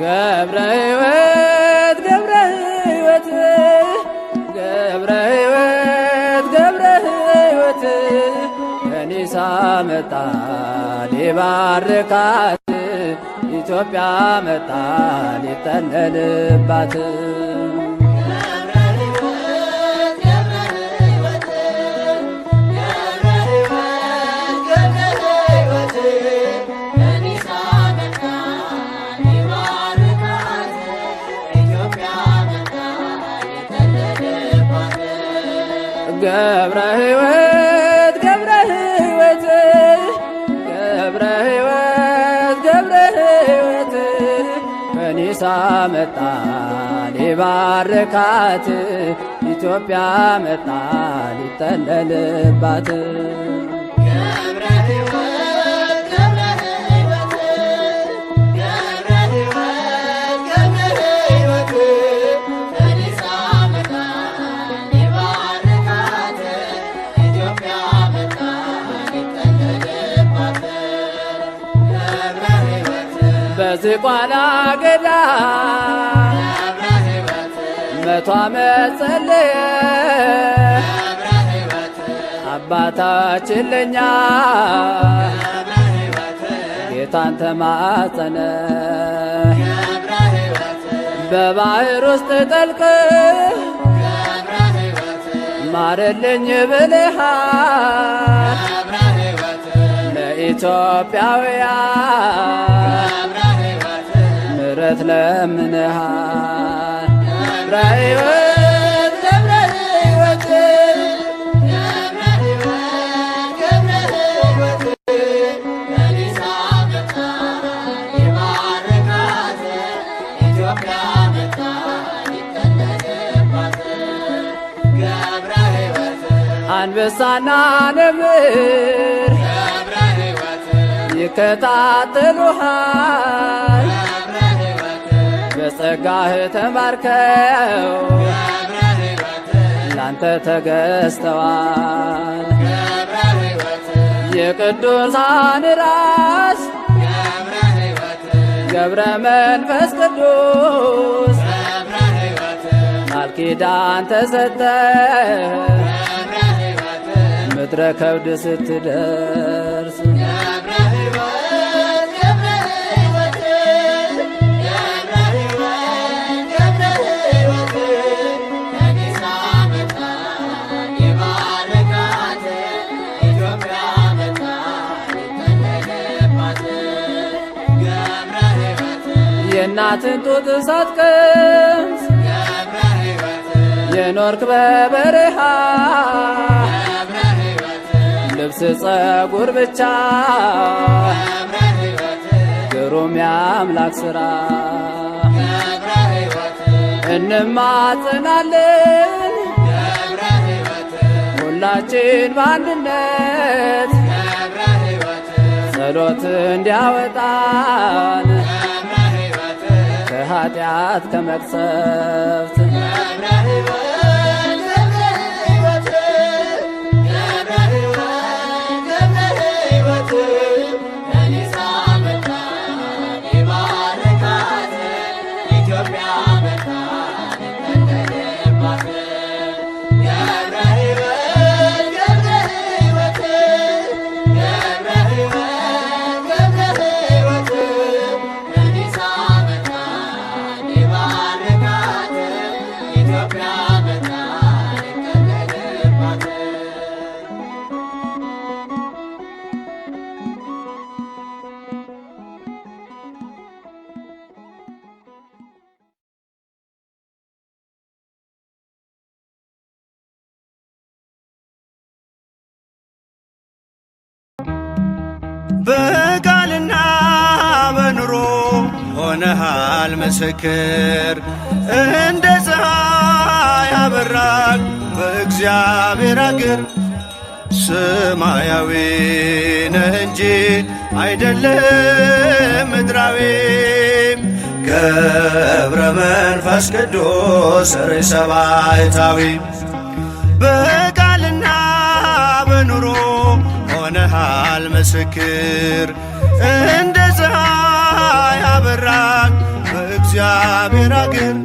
ገብረ ሕይወት ገብረ ሕይወት ገብረ ሕይወት ገብረ ሕይወት ከኒሳ መጣ ሊባርካት ኢትዮጵያ መጣ ሊጠለልባት ገብረ ሕይወት ገብረ ሕይወት ገብረ ሕይወት ገብረ ሕይወት ከኒሳ መጣ ሊባርካት ኢትዮጵያ መጣ ሊጠለልባት በዝቋላ ገዳ 100 ዓመት ጸለየ አባታችን ለኛ ጌታን ተማጸነ በባህር ውስጥ ጠልቅ ማረልኝ ብለሃል ለኢትዮጵያውያን ምሕረት ለምነሃል ገብረ ሕይወት ገብረ ሕይወት ገብረ ሕይወት ገብረ ሕይወት ከኒሳ መጣ ሊባርካት ኢትዮጵያ መጣ ሊጠለልባት ገብረ ሕይወት አንበሳና ነብር ገብረ ሕይወት ይከታተሉሃል በጸጋህ ተባርከው ላንተ ተገዝተዋል የቅዱሳን ራስ ገብረ መንፈስ ቅዱስ ቃል ኪዳን ተሰጠ ምድረ ከብድ ስትደርስ የእናትን ጡት ሳትቀምስ የኖርክ በበረሃ ልብስ ጸጉር ብቻ ግሩም የአምላክ ሥራ እንማጽናለን ሁላችን በአንድነት ጸሎት እንዲያወጣን ከኃጢአት ከመቅሰፍት በቃልና በኑሮ ሆነሃል ምስክር እንደ ፀሐይ ያበራል በእግዚአብሔር አገር ሰማያዊ ነህ እንጂ አይደለም ምድራዊ ገብረ መንፈስ ቅዱስ ርዕሰ ባሕታዊ በቃልና በኑሮ ሆነሃል ምስክር እንደ ፀሐይ ያበራል በእግዚአብሔር አገር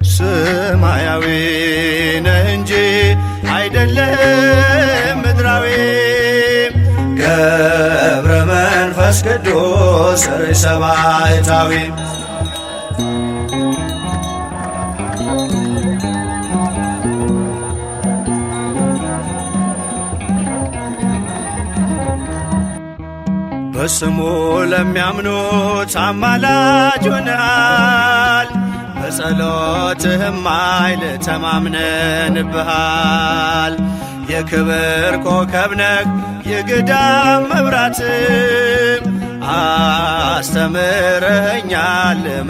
ሰማያዊ ነህ እንጂ አይደለም ምድራዊ። ገብረ መንፈስ ቅዱስ ርእሰ ባሕታዊ በስሙ ለሚያምኑት አማላጅ ሆነሃል። በጸሎትህም ኃይል ተማምነንብሃል። የክብር ኮከብ ነህ የገዳም መብራትም አስተምረኸኛል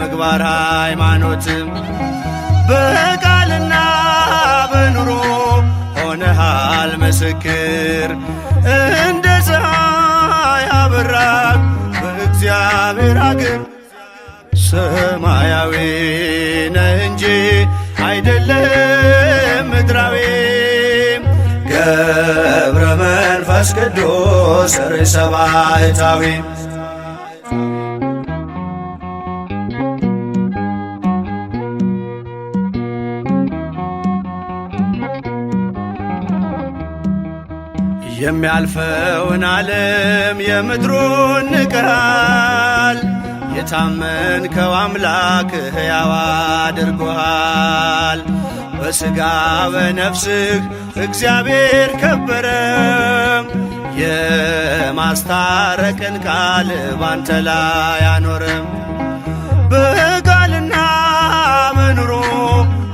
ምግባር ሃይማኖትም። በቃልና በኑሮ ሆነሃል ምስክር እንደ ፀሐይ አበራህ በእግዚአብሔር አገር ሰማያዊ ነህ እንጂ አይደለም ምድራዊ። ገብረ መንፈስ ቅዱስ ርእሰ ባሕታዊ የሚያልፈውን ዓለም የምድሩን ንቀሃል። የታመንከው አምላክ ሕያው አድርጎሃል። በሥጋ በነፍስህ እግዚአብሔር ከበረ። የማስታረቅን ቃል ባንተ ላይ አኖረም። በቃልና በኑሮ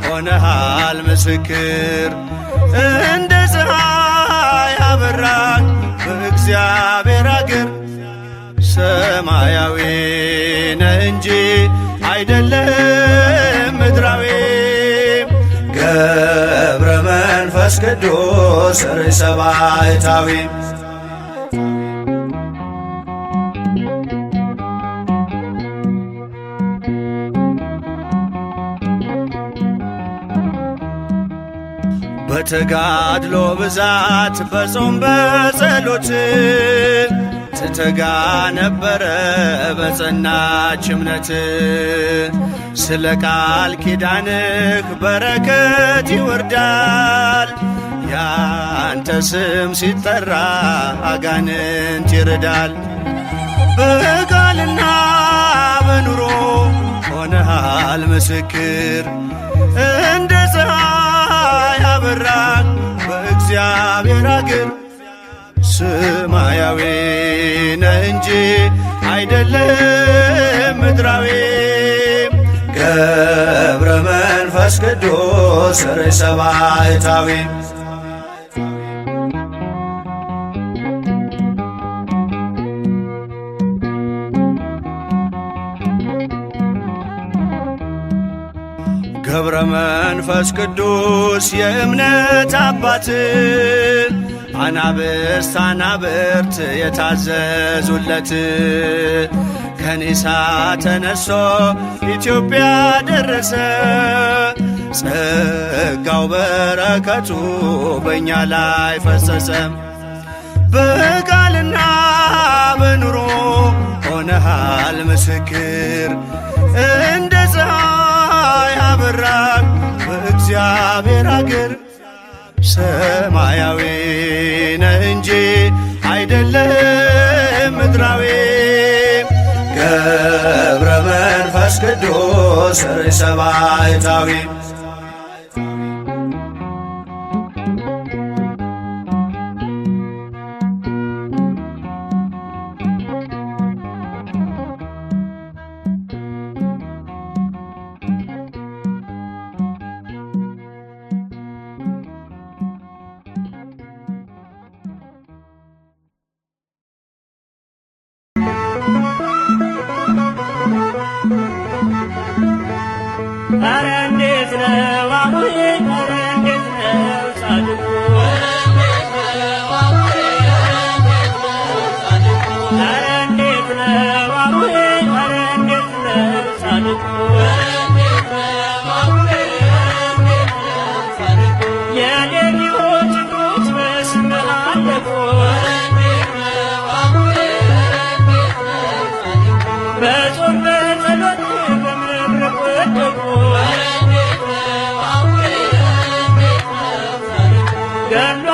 ሆነሃል ምስክር እንደ ፀሐይ አበራህ በእግዚአብሔር አገር ሰማያዊ ነህ እንጂ አይደለም ምድራዊ። ገብረ መንፈስ ቅዱስ ርእሰ ባሕታዊ በተጋድሎ ብዛት በጾም በጸሎት ትተጋ ነበረ በጸናች እምነት። ስለ ቃል ኪዳንህ በረከት ይወርዳል። ያንተ ስም ሲጠራ አጋንንት ይርዳል። በቃልና በኑሮ ሆነሃል ምስክር እንደ ፀሐይ አበራህ በእግዚአብሔር አገር ሰማያዊ ነህ እንጂ አይደለም ምድራዊ። ገብረ መንፈስ ቅዱስ ርእሰ ባሕታዊ ገብረ መንፈስ ቅዱስ የእምነት አባት አናብስት አናብርት የታዘዙለት ከኒሳ ተነሶ ኢትዮጵያ ደረሰ። ጸጋው በረከቱ በእኛ ላይ ፈሰሰ። በቃልና በኑሮ ሆነሃል ምስክር እንደ ፀሐይ አበራህ በእግዚአብሔር አገር ሰማያዊ ነህ እንጂ አይደለም ምድራዊ። ገብረ መንፈስ ቅዱስ ርእሰ ባሕታዊ አረ እንዴት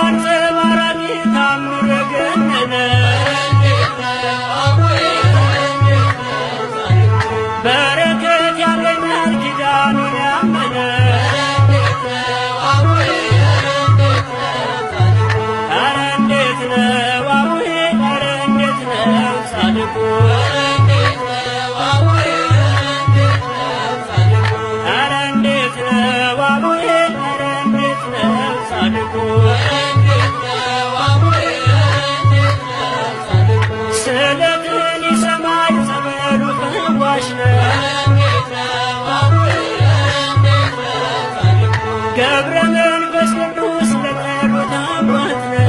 አንጸባራቂ ታምረ ገነነ በረከት ያገኛል ኪዳኑን ያመነ ኧረ እንዴት ነው አቡዬ ኧረ እንዴት ነው ጻድቁ ኧረ እንዴት ነው አቡዬ ኧረ እንዴት ነው ጻድቁ ስለትን ይሰማል ጸበሉ ፈዋሽ ነው ገብረ መንፈስ ቅዱስ ለጠሩት አባት ነው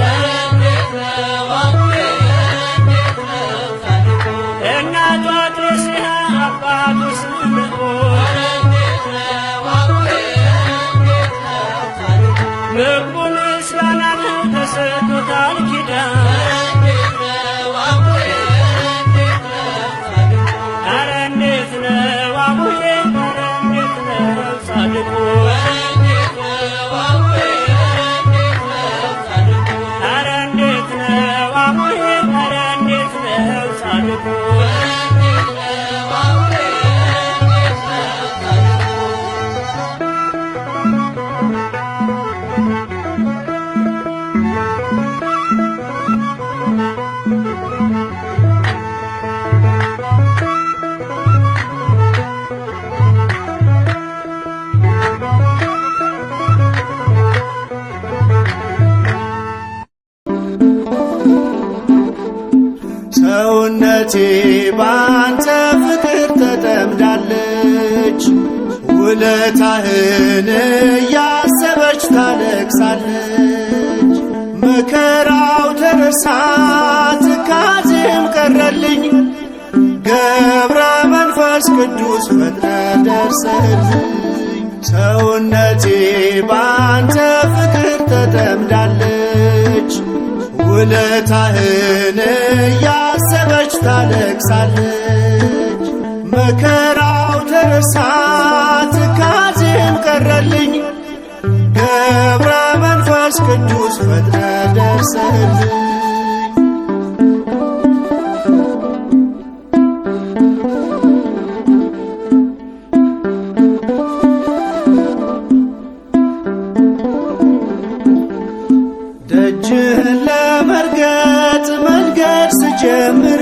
እናቱ አትሬስያ አባቱ ስምዖን ምግቡ ምስጋና ነው ተሰጥቶታል ኪዳን ኧረ እንዴት ነው አቡዬ ኧረ እንዴት ነው ጻድቁ ኧረ እንዴት ነው አቡዬ ኧረ እንዴት ነው ጻድቁ ሰውነቴ ባንተ ፍቅር ተጠምዳለች ውለታህን እያሰበች ታለቅሳለች መከራው ተረሳ ትካዜም ቀረልኝ ገብረ መንፈስ ቅዱስ ፈጥነህ ደርሰህልኝ ሰውነቴ ባንተ ፍቅር ተጠምዳለች ውለታህን እያሰበች ታለቅሳለች መከራው ተረሳ ትካዜም ቀረልኝ ገብረ መንፈስ ቅዱስ ፈጥነህ ደርሰህልኝ ደጅህን ለመርገጥ መንገድ ስጀምር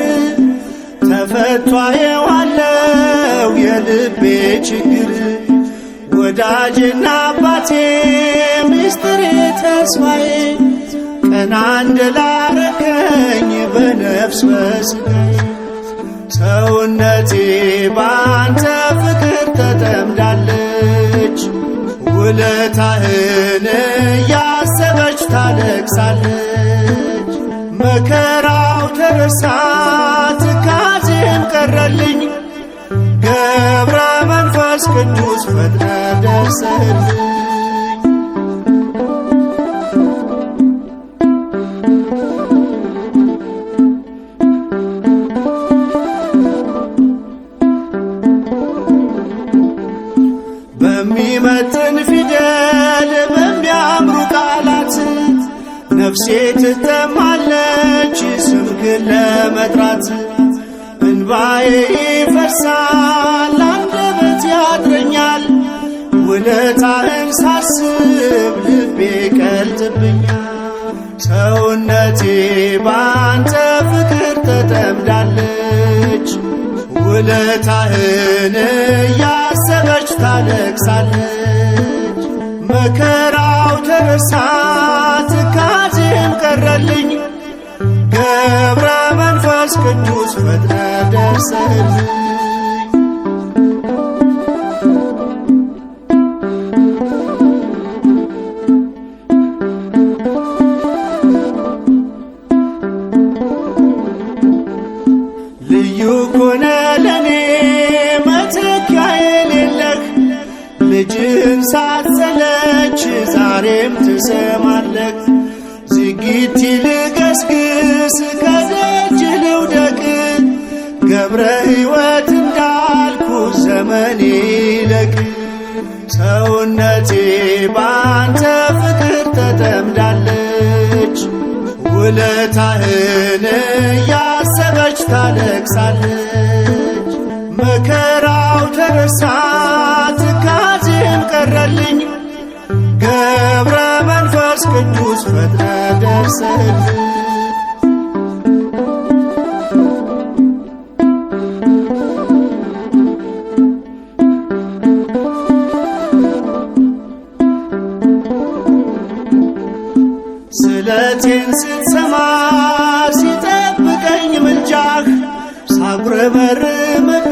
ተፈቷ የዋለው የልቤ ችግር ወዳጅና አባቴ ሚስጥሬ ተስፋዬ ቀና እንድላረከኝ በነፍስ በሥጋዬ ሰውነቴ ባንተ ፍቅር ተጠምዳለች ውለታህን እያሰበች ታለቅሳለች መከራው ተረሳ ትካዜም ቀረልኝ ገብረ መንፈስ ቅዱስ ፈጥነህ ደርሰህልኝ በሚመጥን ፊደል በሚያምሩ ቃላት ነፍሴ ትጠማለች ስምህን ለመጥራት እንባዬ ይፈሳል አንደበት ያጥረኛል ውለታህን ሳስብ ልቤ ቀልጥብኛል ሰውነቴ ባንተ ፍቅር ተጠምዳለች ውለታህን እያሰበች ታለቅሳለች መከራው ተረሳ ትካዜም ቀረልኝ ገብረ መንፈስ ቅዱስ ፈጥነህ ደርሰህልኝ ልዩ ኮነ ለኔ መተኪያ የሌለህ ልጅህን ሳትሰለች ዛሬም ትሰማለህ ዝጊት ልገስግስ ከደጅህ ልውደቅ ገብረ ሕይወት እንዳልኩ ዘመኔ ይለቅ ሰውነቴ ባንተ ፍቅር ተጠምዳለች ውለታህን እያሰበች ታለቅሳለች። መከራው ተረሳ ትካዜም ቀረልኝ ገብረ መንፈስ ቅዱስ ፈጥነ ደርሰልኝ። ስለቴን ስትሰማ ሲጠብቀኝ ምልጃህ ሳጉረመርምብህ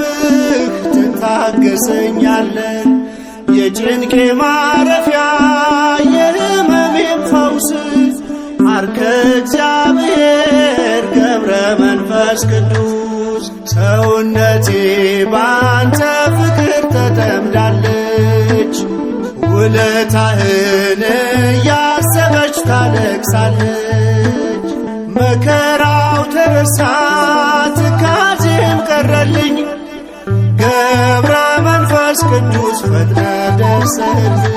ትታገሰኛለህ። የጭንቄ ማረፊያ የሕመሜም ፈውስ አርከ እግዚአብሔር ገብረ መንፈስ ቅዱስ። ሰውነቴ ባንተ ፍቅር ተጠምዳለች ውለታህን እያሰበች ታለቅሳለች። መከራው ተረሳ ትካዜም ቀረልኝ ገብረ መንፈስ ቅዱስ ፈጥነ ደርሰልኝ።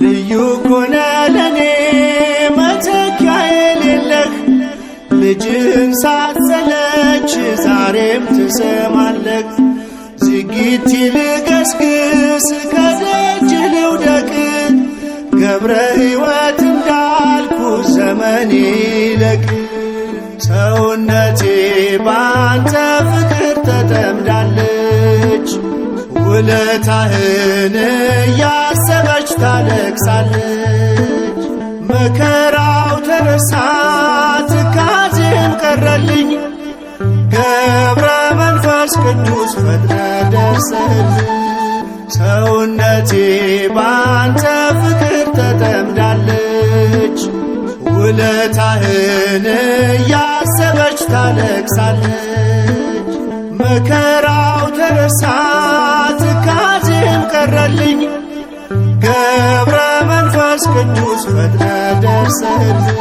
ልዩ ኮነ ለኔ መተኪያ የሌለህ ልጅን ሳትሰለች ዛሬም ትሰማለህ። ዝጊት ልገስግስ ከደጅ ልውደቅ ገብረ ሕይወት እንዳልኩ ዘመኔ ይለቅ። ሰውነቴ ባንተ ፍቅር ተጠምዳለች ውለታህን እያሰበች ታለቅሳለች። መከራው ተረሳ ትካዜም ቀረልኝ ገብረ መንፈስ ቅዱስ ፈጥነ ደርሰልኝ። ሰውነቴ ባንተ ፍቅር ተጠምዳለች ውለታህን እያሰበች ታለቅሳለች። መከራው ተረሳ ትካዜም ቀረልኝ ገብረ መንፈስ ቅዱስ ፈጥነ ደርሰልኝ።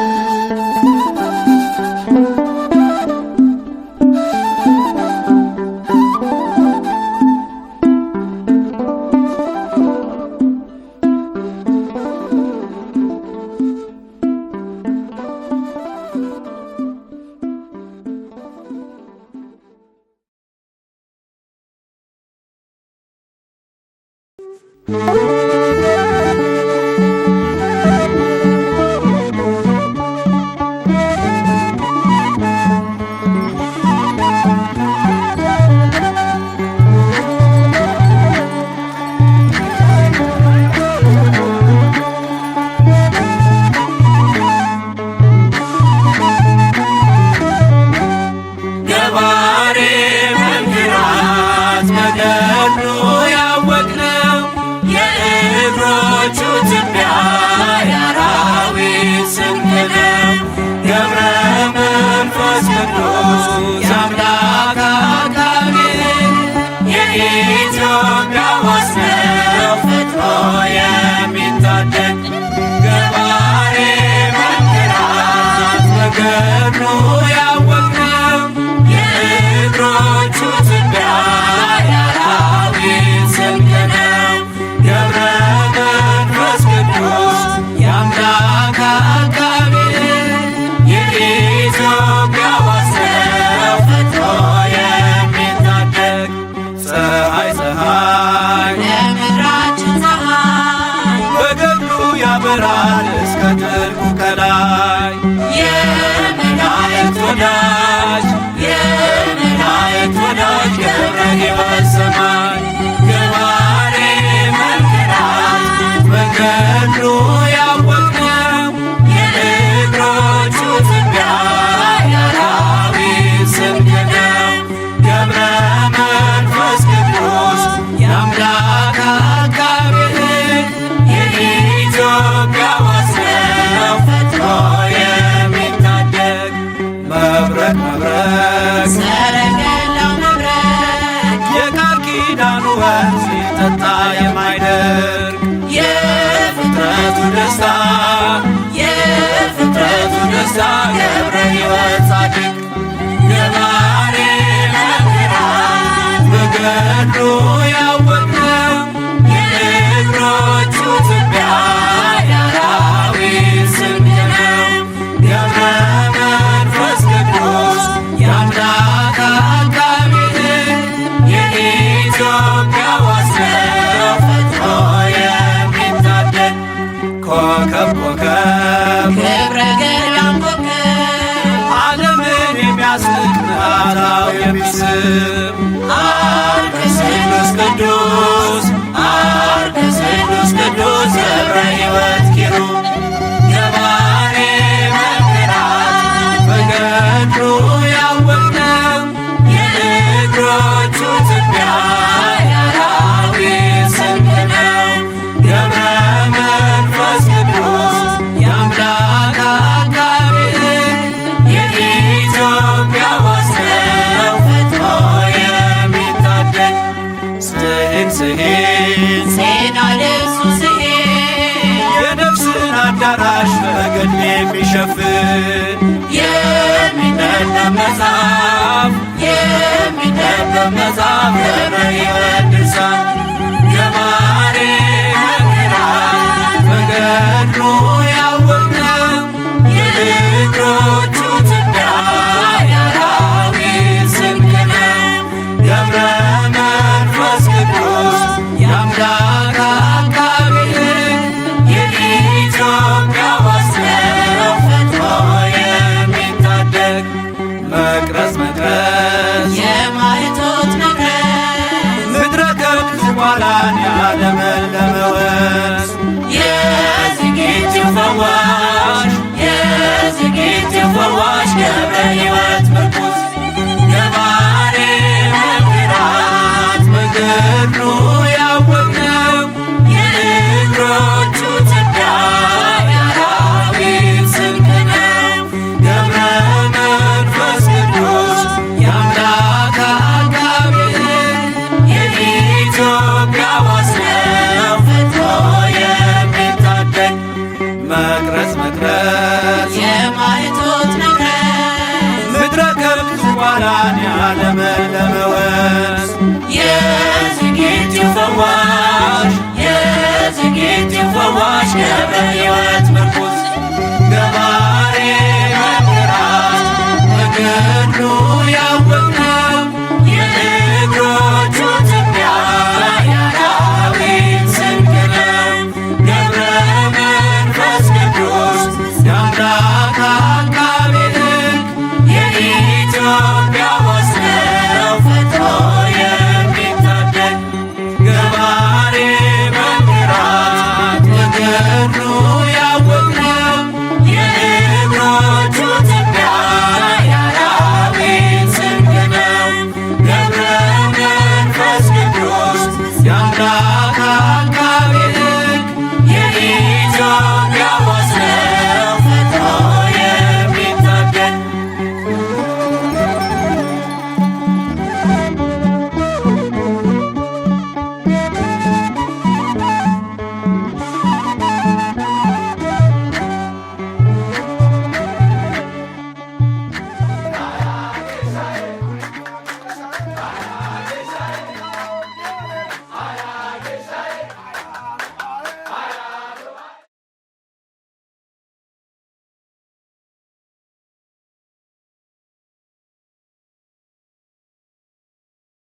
ያበራል እስከ ጥልቁ ከላይ የመላእክት ወዳጅ የመላእክት ወዳጅ ገብረ ሕይወት ሰማይ ገባሬ መንክራት በገድሉ ያወቅነው የእግሮቹ ትቢያ የአራዊት ስንቅ ነው ገብረ መንፈስ ቅዱስ የአምላክ አቃቤ የኢትዮጵያ ዋስነው ፈጥኖ የሚታደግ መብረቅ መብረቅ ሰረገላው መብረቅ የቃል ኪዳኑ ወንዝ ሲጠጣ የማይደርቅ የፍጥረቱ ደስታ የፍጥረቱ ደስታ ገብረ ሕይወት ጻድቅ በዓታው የሚስብ አርከ ስሉስ ቅዱስ አርከ ስሉስ ቅዱስ ገብረ ሕይወት ኪሩብ ገባሬ መንክራት በገድሉ ያወቅነው የእግሮቹ ትቢያ የአራዊት ስንቅ ነው። ገብረ መንፈስ ቅዱስ የአምላክ አጋቢ የኢትዮጵያ ዋስ ነው ፈጥኖ የሚታደግ ስሂን ስሂን ዜና ልብሱ ስሂን የነፍስን አዳራሽ በገድል የሚሸፍን የሚነበብ መጽሐፍ የሚነበብ መጽሐፍ ገብረ ሕይወት ድርሳን ገባሬ መንክራት በገድሉ ያወቅነው የእግሮቹ ትቢያ የአራዊት ስንቅ ነው። ገብረ መንፈስ ቅዱስ የአምላክ አጋቢ የኢትዮጵያ ዋስ ነው ፈጥኖ የሚታደግ መቅረዝ መቅረዝ የማይቶት መቅረዝ ምድረ ከብት ዝቋላን ያለመለመ ወንዝ የዝግጅት ፈዋሽ የዝግጅት ፈዋሽ ገብረ ሕይወት ምርኩዝ ገባሬ መንክራት በገድሉ ያወቅነው የእግሮቹ ትቢያ የአራዊት ስንቅ ነው። ገብረ መንፈስ ቅዱስ የአምላክ አጋቢ የኢትዮጵያ ዋስ ነው ፈጥኖ የሚታደግ መቅረዝ መቅረዝ የማይቶት መቅረዝ ምድረ ከብት ዝቋላን ያለመለመ ወንዝ የዝግጅት ፈዋሽ የዝግጅት ፈዋሽ ገብረ ሕይወት